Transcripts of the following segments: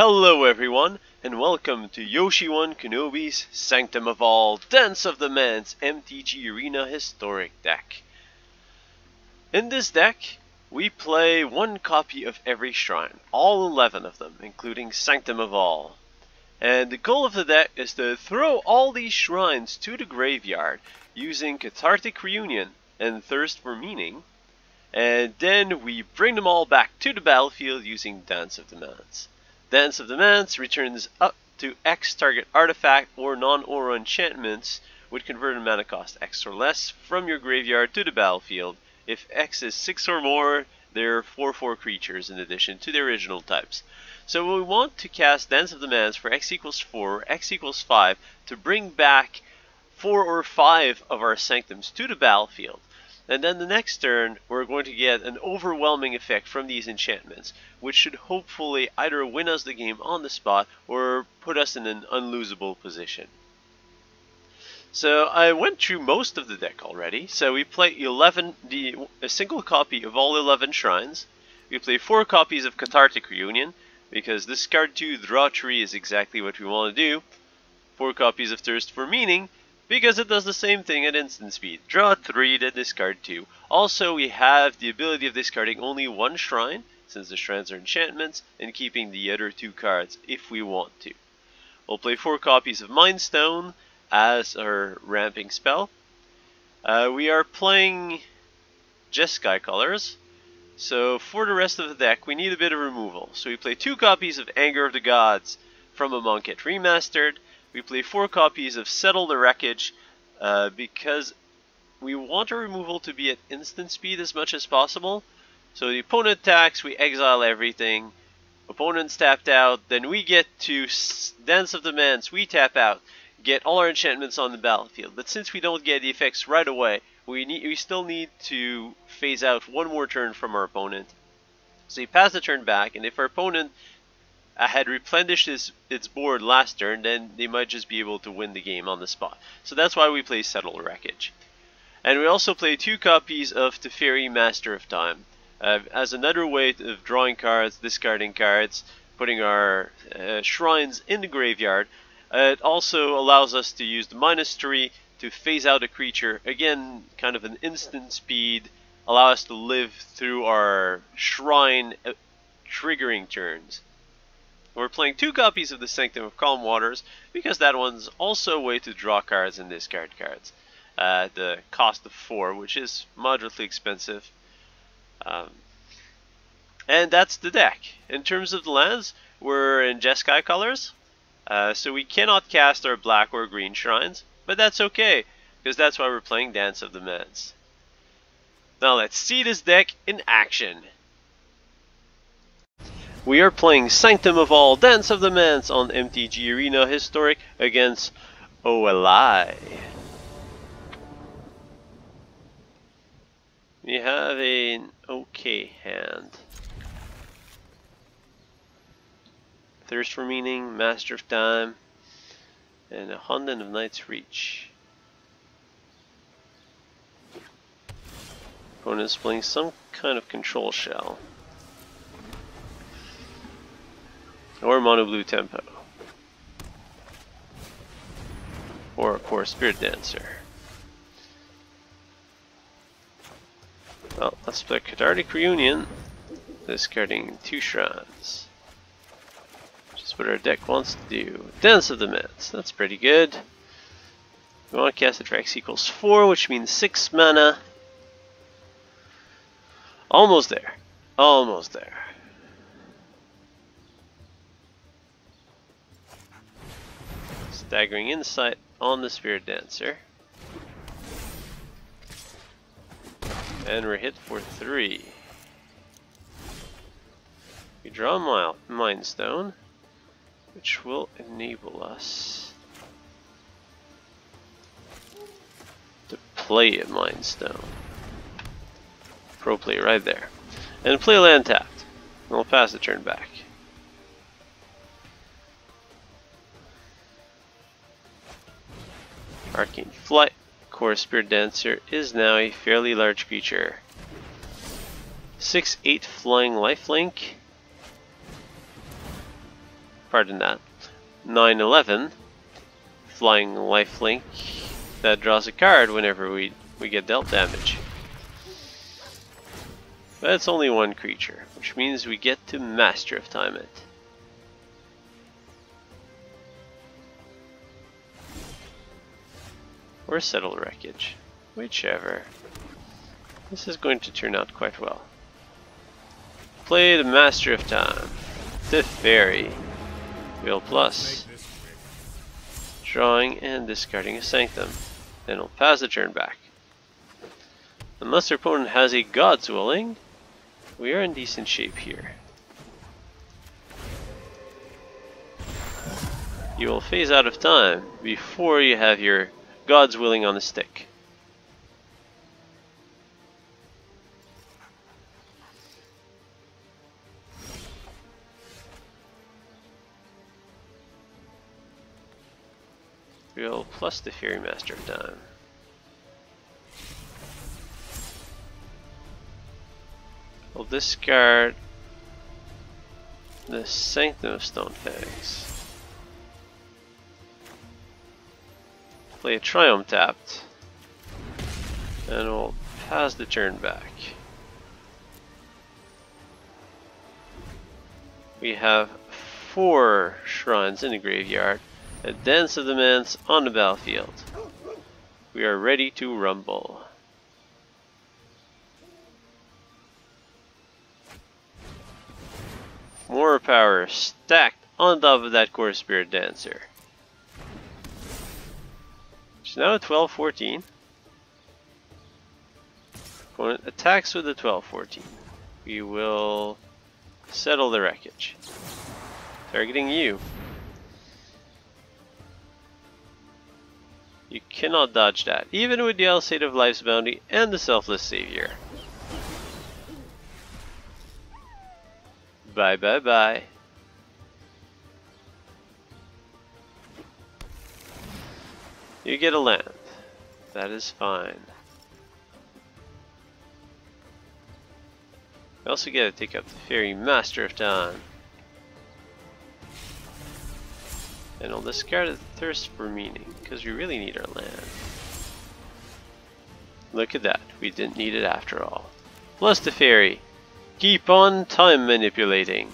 Hello everyone, and welcome to Yoshi 1 Kenobi's Sanctum of All Dance of the Manse MTG Arena Historic deck. In this deck, we play one copy of every shrine, all 11 of them, including Sanctum of All. And the goal of the deck is to throw all these shrines to the graveyard using Cathartic Reunion and Thirst for Meaning, and then we bring them all back to the battlefield using Dance of the Manse. Dance of the Manse returns up to X target artifact or non-aura enchantments with converted mana cost X or less from your graveyard to the battlefield. If X is 6 or more, they're 4/4 creatures in addition to the original types. So we want to cast Dance of the Manse for X equals 4 or X equals 5 to bring back 4 or 5 of our sanctums to the battlefield. And then the next turn, we're going to get an overwhelming effect from these enchantments, which should hopefully either win us the game on the spot or put us in an unlosable position. So I went through most of the deck already. So we play a single copy of all 11 shrines. We play 4 copies of Cathartic Reunion, because discard 2, draw 3 is exactly what we want to do. 4 copies of Thirst for Meaning, because it does the same thing at instant speed. Draw 3, then discard 2. Also, we have the ability of discarding only 1 shrine, since the shrines are enchantments, and keeping the other 2 cards if we want to. We'll play 4 copies of Mind Stone as our ramping spell. We are playing Jeskai colors, so for the rest of the deck we need a bit of removal. So we play 2 copies of Anger of the Gods from Amonkhet Remastered. We play 4 copies of Settle the Wreckage because we want our removal to be at instant speed as much as possible. So the opponent attacks, we exile everything. Opponent's tapped out, then we get to Dance of the Manse, we tap out, get all our enchantments on the battlefield. But since we don't get the effects right away, we still need to phase out 1 more turn from our opponent. So we pass the turn back, and if our opponent had replenished its board last turn, then they might just be able to win the game on the spot. So that's why we play Settle the Wreckage. And we also play 2 copies of Teferi Master of Time as another way of drawing cards, discarding cards, putting our shrines in the graveyard. It also allows us to use the -3 to phase out a creature. Again, kind of an instant speed, allow us to live through our shrine triggering turns. We're playing 2 copies of the Sanctum of Calm Waters, because that one's also a way to draw cards and discard cards. The cost of 4, which is moderately expensive. And that's the deck. In terms of the lands, we're in Jeskai colors, so we cannot cast our black or green shrines, but that's okay, because that's why we're playing Dance of the Manse. Now let's see this deck in action. We are playing Sanctum of All Dance of the Manse on MTG Arena Historic against OLI. We have an okay hand. Thirst for Meaning, Master of Time, and a Hundred of Night's Reach. Opponent's playing some kind of control shell. Or Mono Blue Tempo. Or of course Spirit Dancer. Well, let's play Cathartic Reunion, discarding 2 shrines. Which is what our deck wants to do. Dance of the Manse, that's pretty good. We want to cast it for X equals 4, which means 6 mana. Almost there. Almost there. Staggering Insight on the Spirit Dancer. And we're hit for 3. We draw Mind Stone, which will enable us to play a Mind Stone. Pro play right there. And play land tapped. And we'll pass the turn back. Arcane Flight. Core Spirit Dancer is now a fairly large creature. 6/8 flying lifelink. pardon that, 9/11 flying lifelink that draws a card whenever we get dealt damage. But it's only one creature, which means we get to Master of Time it. Or Settle the Wreckage, whichever. This is going to turn out quite well. Play the Master of Time, Teferi, Wheel Plus, drawing and discarding a sanctum. Then we'll pass the turn back. Unless our opponent has a God's Willing, we are in decent shape here. You will phase out of time before you have your God's Willing on the stick. We'll plus the Teferi Master of Time. We'll discard the Sanctum of Stone Fangs. Play a Triumph tapped. And we'll pass the turn back. We have 4 shrines in the graveyard. A Dance of the Manse on the battlefield. We are ready to rumble. More power stacked on top of that Core Spirit Dancer. It's now at 12-14. Opponent attacks with the 12-14. We will Settle the Wreckage. Targeting you. You cannot dodge that, even with the Alseid of Life's Bounty and the Selfless Savior. Bye bye bye. You get a land. That is fine. We also get to take up the Teferi Master of Time. And I'll discard the Thirst for Meaning, because we really need our land. Look at that, we didn't need it after all. Plus the Teferi. Keep on time manipulating.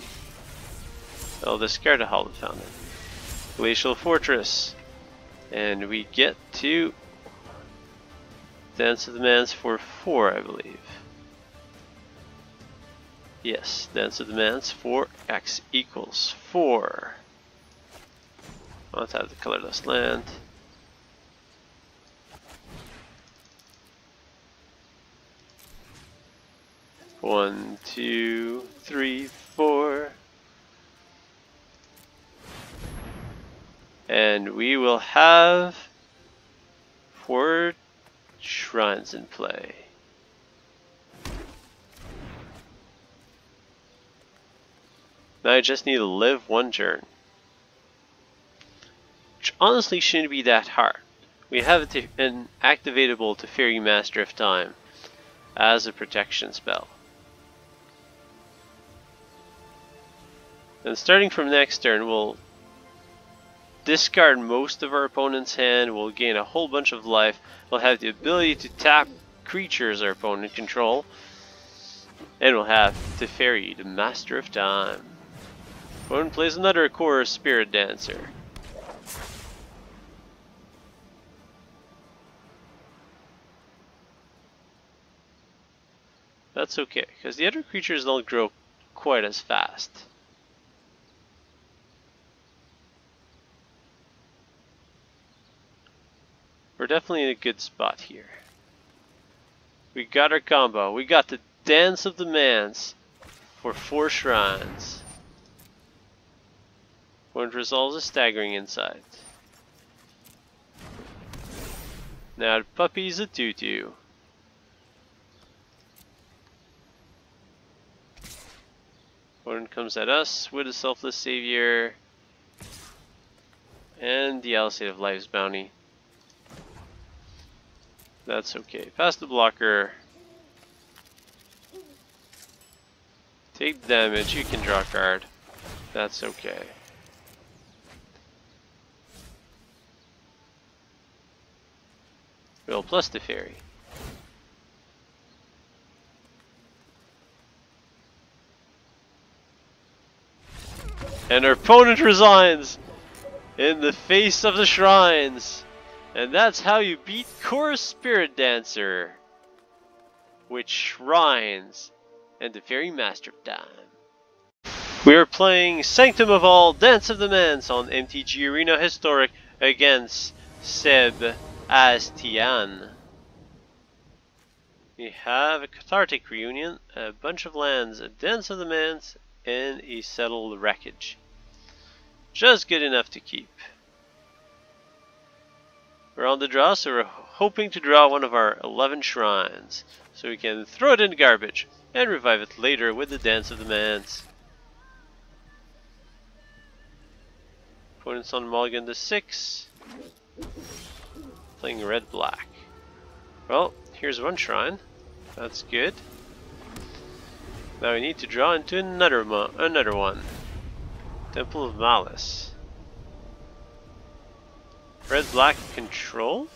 I'll discard a Hallowed Fountain. Glacial Fortress. And we get to Dance of the Manse for 4, I believe. Yes, Dance of the Manse for X equals 4. I'll have the colorless land. One, two, three, four. And we will have 4 shrines in play. Now I just need to live 1 turn. Which honestly shouldn't be that hard. We have an activatable Teferi Master of Time as a protection spell. And starting from next turn, we'll discard most of our opponent's hand, we'll gain a whole bunch of life, we'll have the ability to tap creatures our opponent control, and we'll have Teferi, the Master of Time. Opponent plays another Core Spirit Dancer. That's okay, because the other creatures don't grow quite as fast. We're definitely in a good spot here. We got our combo. We got the Dance of the Manse for 4 shrines. Opponent resolves a Staggering Insight. Now the puppy's a tutu. Opponent comes at us with a Selfless Savior and the Alseid of Life's Bounty. That's okay. Pass the blocker. Take the damage. You can draw a card. That's okay. Roll plus Teferi. And our opponent resigns in the face of the shrines. And that's how you beat Core Spirit Dancer with shrines and Teferi Master of Time. We are playing Sanctum of All, Dance of the Manse on MTG Arena Historic against Seb Astian. We have a Cathartic Reunion, a bunch of lands, a Dance of the Manse, and a Settle the Wreckage. Just good enough to keep. We're on the draw, so we're hoping to draw one of our 11 shrines, so we can throw it in the garbage and revive it later with the Dance of the Manse. Opponent's on mulligan to 6, playing red-black. Well, here's one shrine. That's good. Now we need to draw into another one. Temple of Malice. Red-black control?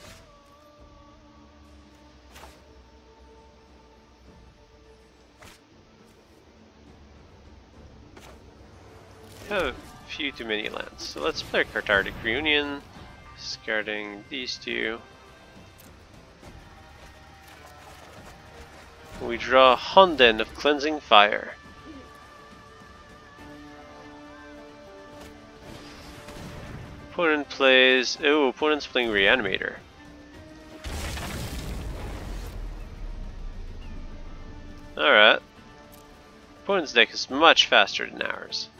Have a few too many lands. So let's play Cathartic Reunion, discarding these two. We draw Honden of Cleansing Fire. Opponent plays... Oh, opponent's playing Reanimator. Alright. Opponent's deck is much faster than ours.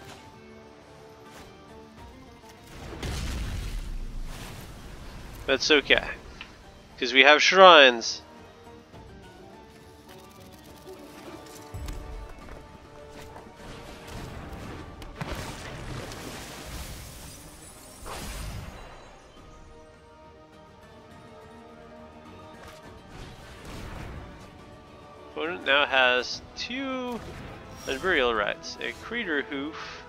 That's okay, because we have shrines. Opponent now has 2 Unburial Rites, a Crater Hoof,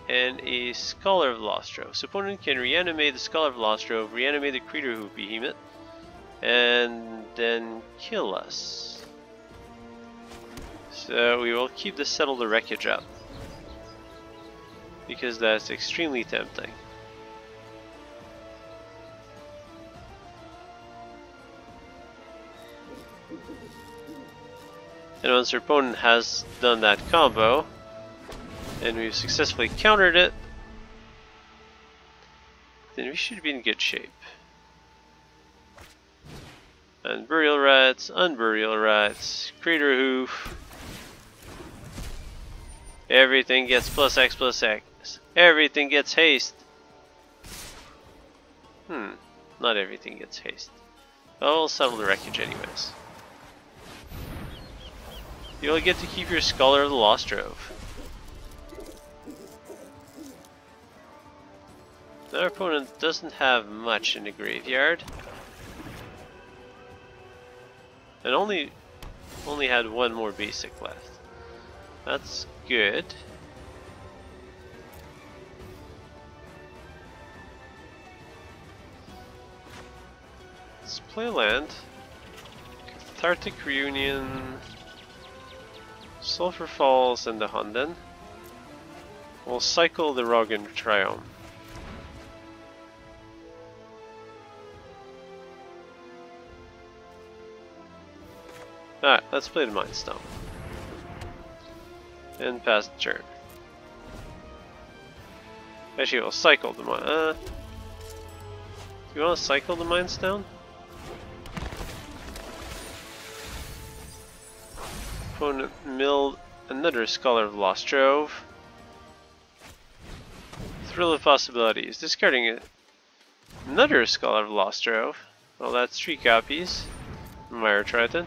and a Scholar of Lostrove. So opponent can reanimate the Scholar of Lostrove, reanimate the Crater Hoof Behemoth, and then kill us. So we will keep the Settle the Wreckage up, because that's extremely tempting. And once our opponent has done that combo, and we've successfully countered it, then we should be in good shape. Unburial Rites, Crater Hoof. Everything gets +X+X. Everything gets haste. Not everything gets haste. I'll settle the wreckage anyways. You'll get to keep your Scholar of the Lostrove. Our opponent doesn't have much in the graveyard, and only had one more basic left. That's good. Let's play land. Cathartic Reunion, Sulphur Falls, and the Honden. We'll cycle the Rogan Triumph. Alright, let's play the Mind Stone. And pass the turn. Actually, we'll cycle the Mind. Do you want to cycle the Mind Stone? Opponent milled another Scholar of Lostrove. Thrill of Possibilities. Discarding it. Another Scholar of Lostrove. Well, that's 3 copies. Myra Triton.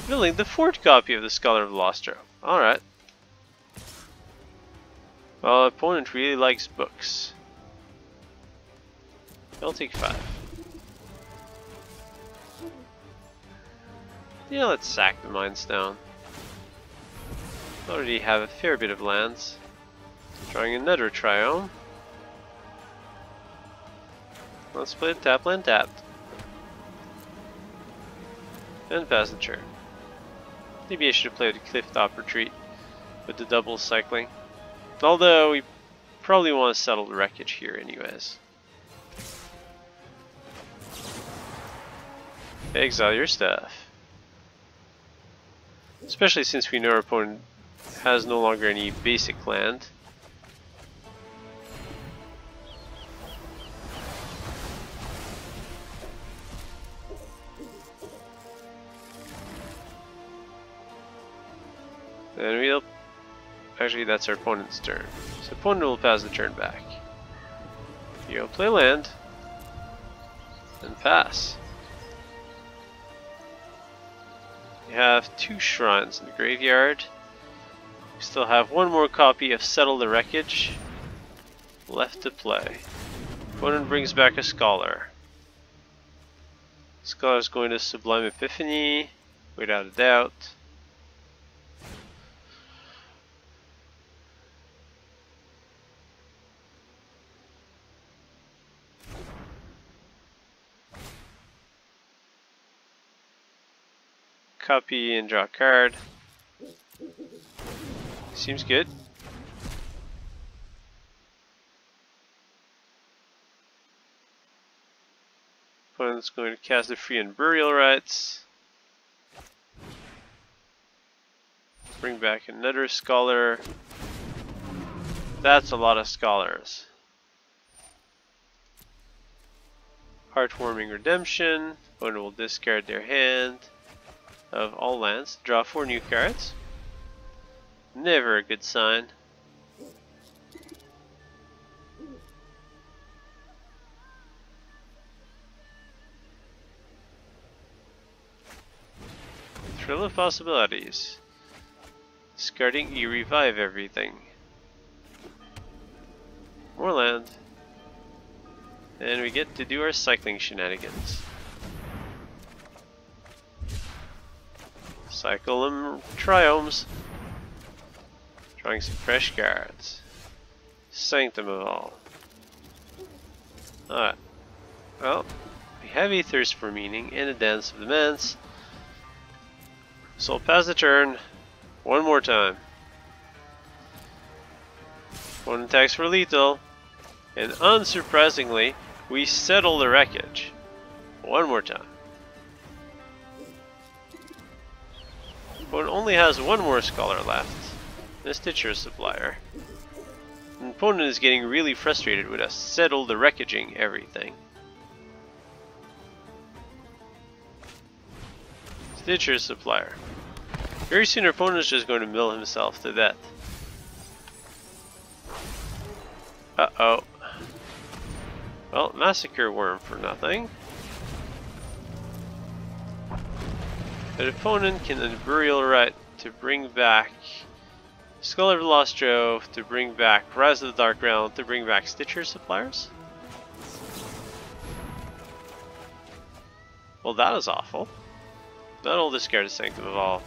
Milling the 4th copy of the Scholar of Lostrove. Alright. Well, opponent really likes books. I'll take 5. Yeah, let's sack the Mind Stone. Already have a fair bit of lands. Drawing another Triome. Let's play the tap land tapped. And pass the turn. Maybe I should have played a cliff-top retreat with the double cycling. Although we probably want to settle the wreckage here anyways. Exile your stuff. Especially since we know our opponent has no longer any basic land. And we'll... Actually, that's our opponent's turn. So opponent will pass the turn back. You'll play land. And pass. We have 2 shrines in the graveyard. We still have 1 more copy of Settle the Wreckage left to play. Opponent brings back a Scholar. Scholar's going to Sublime Epiphany, without a doubt. Copy and draw a card. Seems good. Opponent's going to cast a free and burial rites. Bring back another Scholar. That's a lot of Scholars. Heartwarming Redemption. Opponent will discard their hand of all lands, draw 4 new cards. Never a good sign. Thrill of possibilities. Discarding E, revive everything. More land. And we get to do our cycling shenanigans. Cycle them triomes. Drawing some fresh cards. Sanctum of all. Alright. Well, we have a Thirst for Meaning and a Dance of the Manse. So I'll pass the turn 1 more time. One attacks for lethal. And unsurprisingly, we settle the wreckage. 1 more time. Opponent only has 1 more Scholar left. A Stitcher Supplier. The opponent is getting really frustrated with us. Settle the wreckaging everything. Stitcher Supplier. Very soon our opponent is just going to mill himself to death. Uh-oh. Well, Massacre Worm for nothing. The opponent can Burial Rite to bring back Scholar of the Lost Trove, to bring back Rise of the Dark Realm, to bring back Stitcher Suppliers. Well, that is awful. That'll discard a Sanctum of all.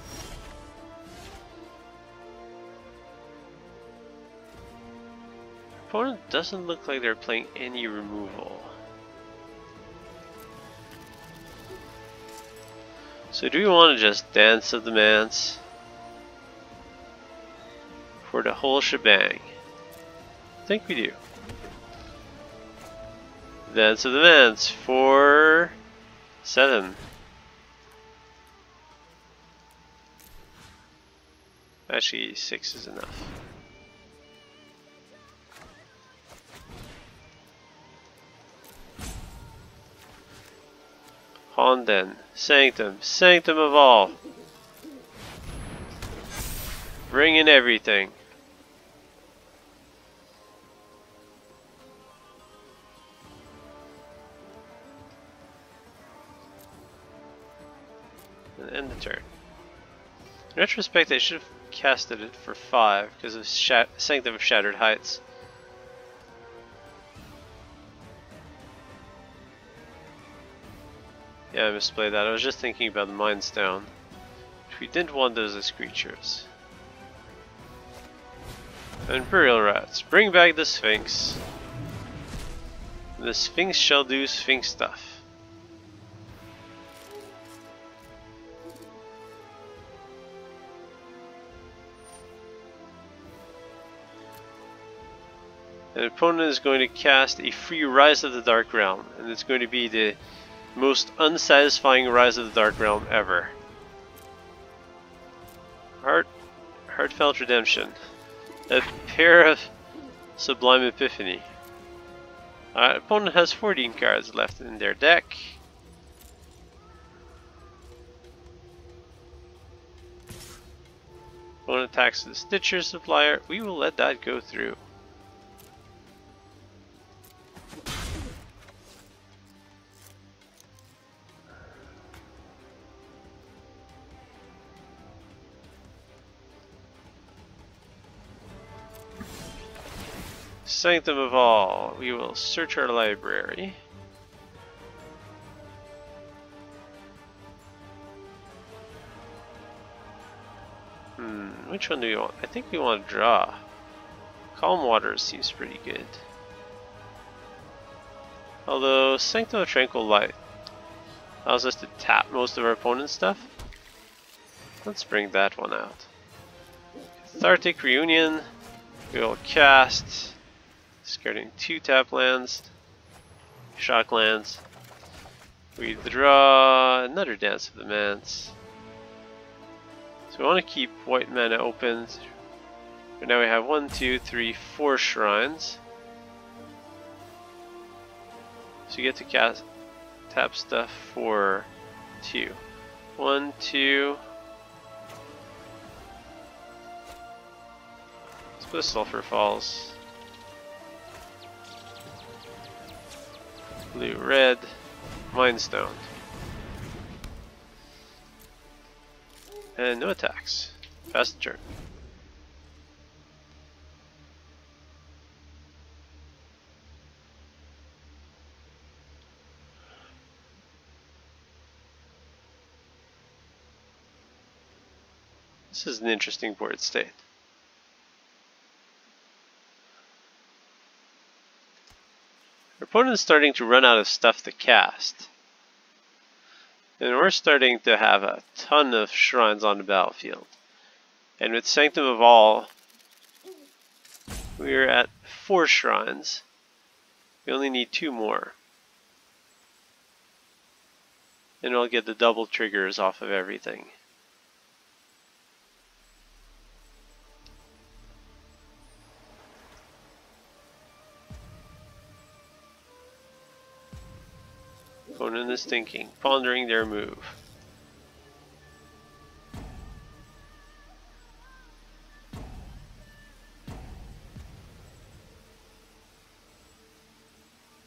Opponent doesn't look like they're playing any removal. So do we want to just Dance of the Manse for the whole shebang? I think we do. Dance of the Manse for 7. Actually, 6 is enough. Honden, Sanctum, Sanctum of all. Bring in everything. And end the turn. In retrospect, I should have casted it for 5 because of Sanctum of Shattered Heights. Yeah, I misplayed that. I was just thinking about the Mind Stone. We didn't want those as creatures. And Burial Rats. Bring back the Sphinx. The Sphinx shall do Sphinx stuff. An opponent is going to cast a free Rise of the Dark Realm, and it's going to be the most unsatisfying Rise of the Dark Realm ever. Heartfelt Redemption. A pair of Sublime Epiphany. Opponent has 14 cards left in their deck. Opponent attacks the Stitcher Supplier. We will let that go through. Sanctum of all. We will search our library. Which one do we want? I think we want to draw. Calm Waters seems pretty good. Although Sanctum of Tranquil Light allows us to tap most of our opponent's stuff. Let's bring that one out. Cathartic Reunion. We will cast, discarding 2 tap lands, shock lands. We draw another Dance of the Manse. So we want to keep white mana open. But now we have 1, 2, 3, 4 shrines. So you get to cast tap stuff for 2. 1, 2. Let's put a Sulphur Falls. Blue, red, Mind Stone. And no attacks. Fast turn. This is an interesting board state. Our opponent is starting to run out of stuff to cast. And we're starting to have a ton of shrines on the battlefield. And with Sanctum of All, we're at 4 shrines. We only need 2 more. And we'll get the double triggers off of everything. Opponent is thinking, pondering their move.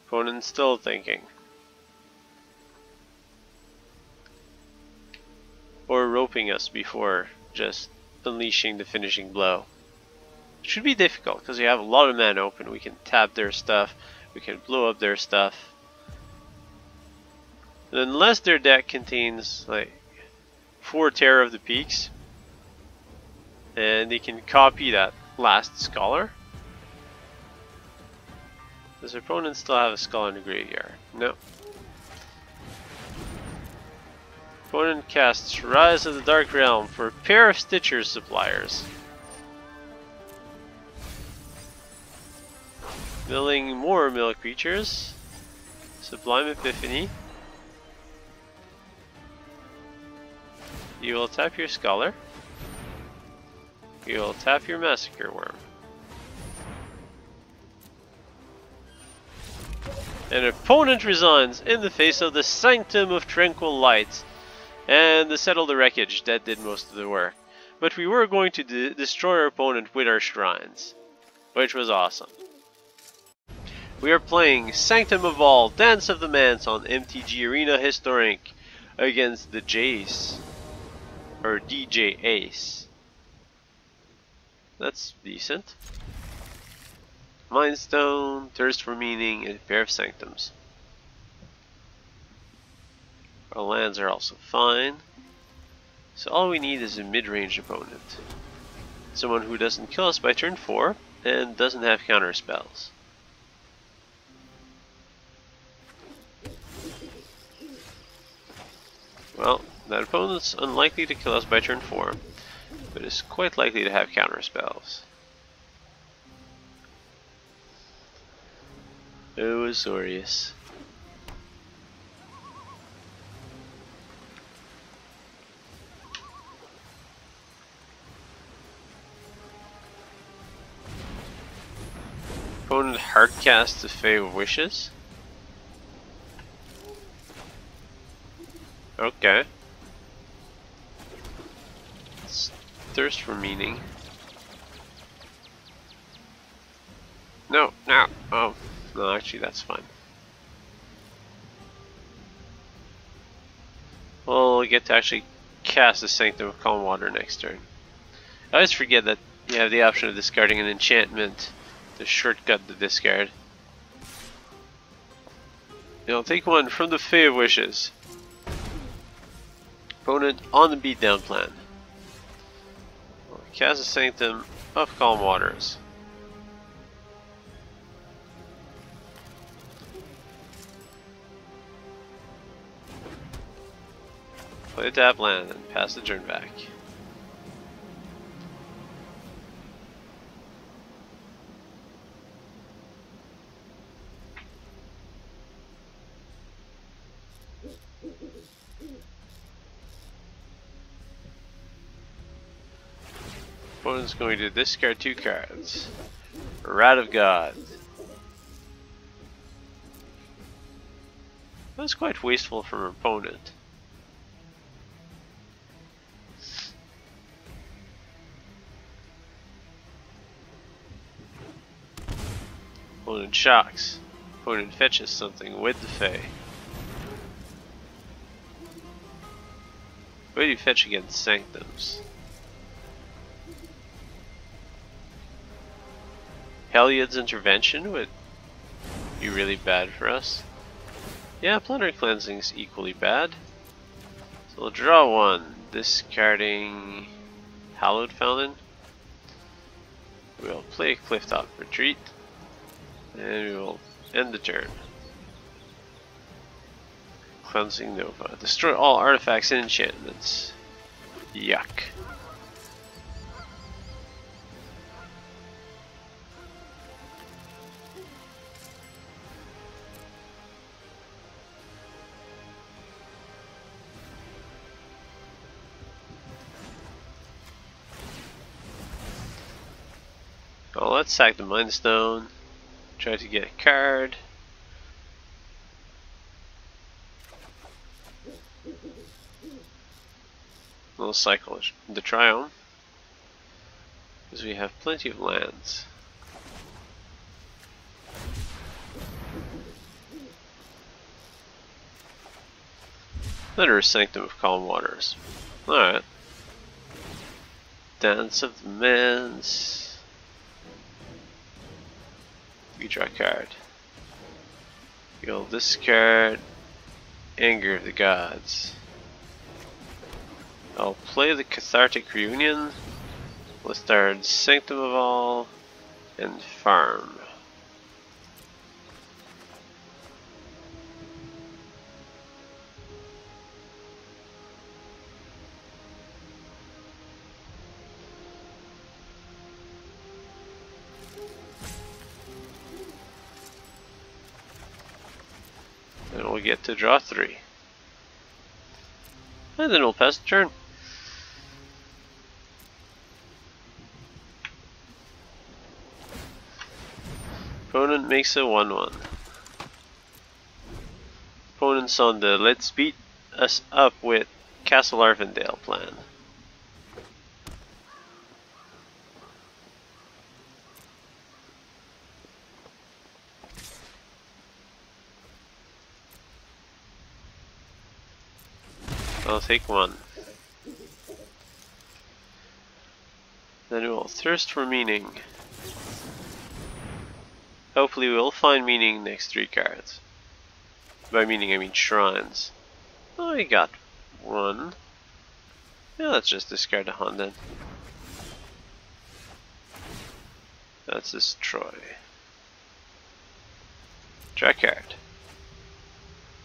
Opponent still thinking. Or roping us before just unleashing the finishing blow. It should be difficult because we have a lot of mana open. We can tap their stuff, we can blow up their stuff. And unless their deck contains like 4 Terror of the Peaks, and they can copy that last Scholar. Does their opponent still have a Scholar in the graveyard? No. Opponent casts Rise of the Dark Realm for a pair of Stitcher Suppliers. Milling more mill creatures. Sublime Epiphany. You will tap your Scholar. You will tap your Massacre Worm. An opponent resigns in the face of the Sanctum of Tranquil Light and the Settle the Wreckage that did most of the work. But we were going to destroy our opponent with our shrines, which was awesome. We are playing Sanctum of All, Dance of the Manse on MTG Arena Historic against the Jace, or DJ Ace. That's decent. Mind Stone, Thirst for Meaning, and a pair of Sanctums. Our lands are also fine. So all we need is a mid-range opponent. Someone who doesn't kill us by turn 4 and doesn't have counter spells. Well, that opponent's unlikely to kill us by turn 4, but is quite likely to have counter spells. Oh, Azorius. Opponent hardcast the Fae of Wishes. Okay. It's Thirst for Meaning. No, no. Oh, no, actually that's fine. We'll get to actually cast the Sanctum of Calm Water next turn. I always forget that you have the option of discarding an enchantment to shortcut the discard. You'll take one from the Fae of Wishes. Opponent on the beatdown plan. Cast a Sanctum of Calm Waters. Play a tap land and pass the turn back. Opponent's going to discard 2 cards. Rat of God. That's quite wasteful from an opponent. Opponent shocks. Opponent fetches something with the Fae. What do you fetch against Sanctums? Heliod's Intervention would be really bad for us. Yeah, Plenary Cleansing's equally bad. So we'll draw 1, discarding Hallowed Fountain. We'll play Clifftop Retreat, and we will end the turn. Cleansing Nova. Destroy all artifacts and enchantments. Yuck. Well, let's sack the Mind Stone. Try to get a card. We'll cycle the Triumph, because we have plenty of lands. Another Sanctum of Calm Waters. Alright. Dance of the Manse. We draw a card. You'll discard Anger of the Gods. I'll play the Cathartic Reunion, discard Sanctum of All, and farm. And we'll get to draw 3. And then we'll pass the turn. Opponent makes a 1-1. Opponent's on the let's beat us up with Castle Arvindale plan. I'll take 1. Then we'll thirst for meaning. Hopefully we'll find meaning next 3 cards. By meaning I mean shrines. Oh, I got 1. Yeah, let's just discard a hunt then. Let's destroy. Draw card.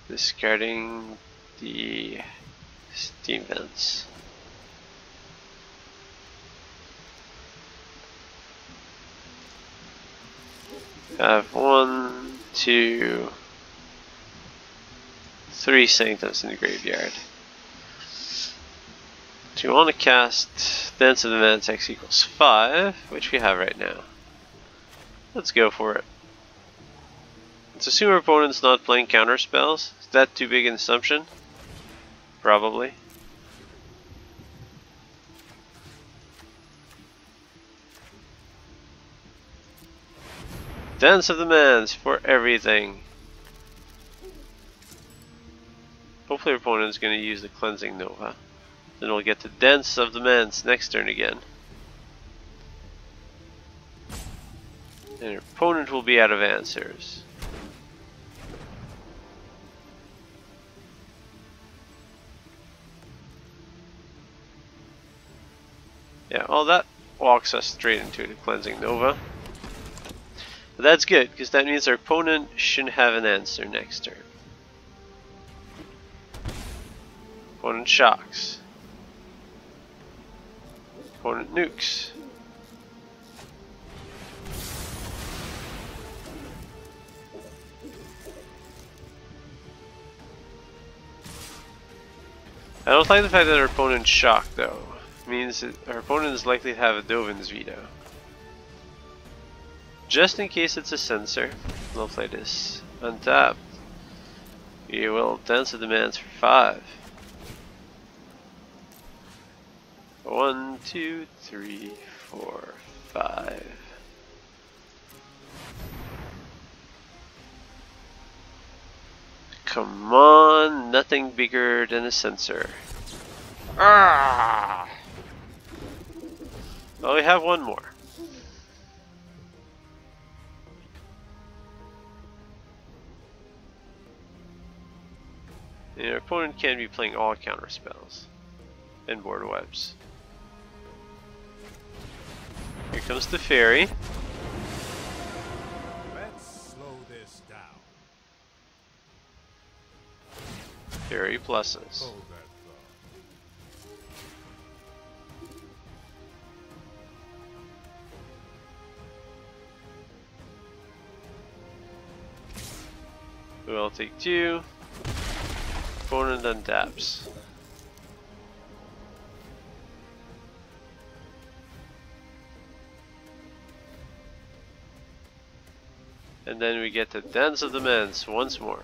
Discarding the Steam vents. I have 1, 2, 3 sanctums in the graveyard. Do you want to cast Dance of the Manse X equals 5, which we have right now. Let's go for it. Let's assume our opponent's not playing counter spells. Is that too big an assumption? Probably. Dance of the Manse for everything. Hopefully our opponent's going to use the Cleansing Nova. Then we'll get to Dance of the Manse next turn again. And our opponent will be out of answers. Yeah, well that walks us straight into the Cleansing Nova. But that's good, because that means our opponent shouldn't have an answer next turn. Opponent shocks. Opponent nukes. I don't like the fact that our opponent's shocked though. It means that our opponent is likely to have a Dovin's veto. Just in case it's a censor, we'll play this. Untap. We will Dance of the Manse for 5. 1, 2, 3, 4, 5. Come on, nothing bigger than a censor. Ah! Well, we have one more. And our opponent can be playing all counter spells and board webs. Here comes the Teferi. Let's slow this down. Teferi pluses. Hold that thought. We'll take 2. Opponent untaps. And then we get to Dance of the Manse once more.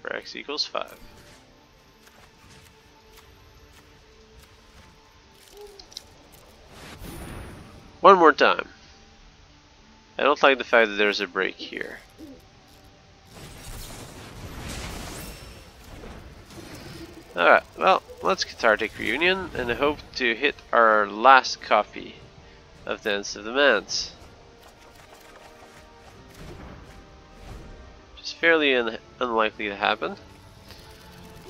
For X equals 5. One more time. I don't like the fact that there's a break here. Alright, well, let's Cathartic Reunion and hope to hit our last copy of Dance of the Manse. Which is fairly unlikely to happen.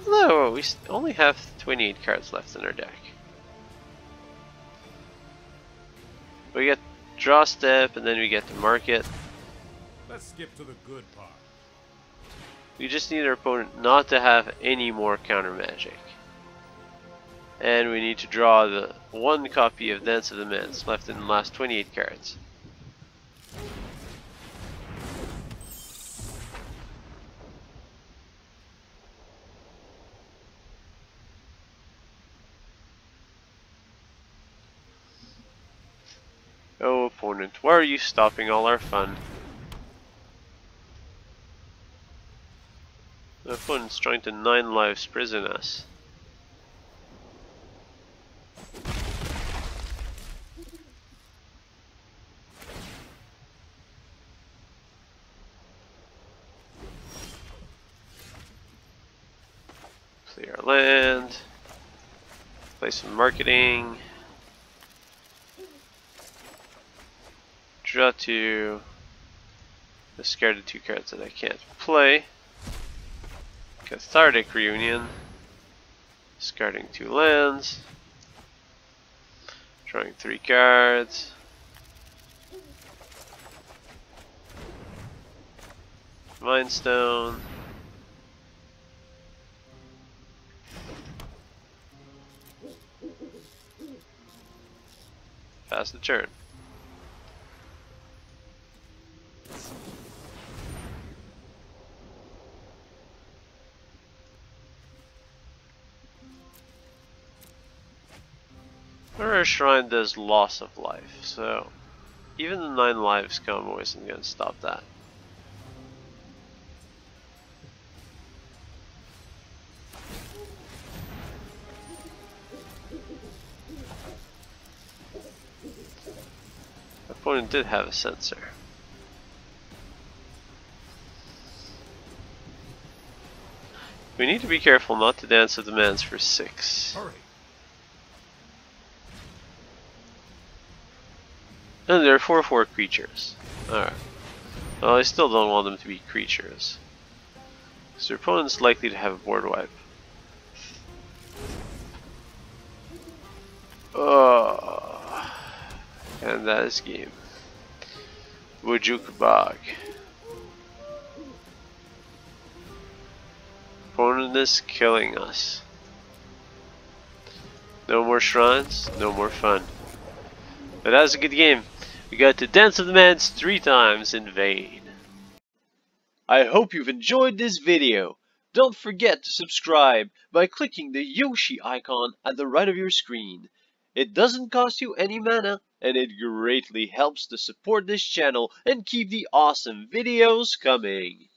Although, we only have 28 cards left in our deck. We get draw step and then we get to market. Let's skip to the good part. We just need our opponent not to have any more counter magic. And we need to draw the one copy of Dance of the Manse left in the last 28 cards. Oh opponent, why are you stopping all our fun? The opponent's trying to 9 lives prison us. Play our land. Play some marketing. Draw 2. Discard the 2 cards that I can't play. Cathartic Reunion. Discarding 2 lands. Drawing 3 cards. Mind Stone. Pass the turn. Our shrine does loss of life, so even the 9 lives combo isn't going to stop that. Opponent did have a sensor. We need to be careful not to dance with the Manse for 6. Hurry. And they're 4/4 creatures. Alright. Well, I still don't want them to be creatures. So their opponent's likely to have a board wipe. Oh. And that is game. Wujuk Bog. Opponent is killing us. No more shrines, no more fun. But that was a good game. We got to dance with the Manse 3 times in vain. I hope you've enjoyed this video. Don't forget to subscribe by clicking the Yoshi icon at the right of your screen. It doesn't cost you any mana, and it greatly helps to support this channel and keep the awesome videos coming.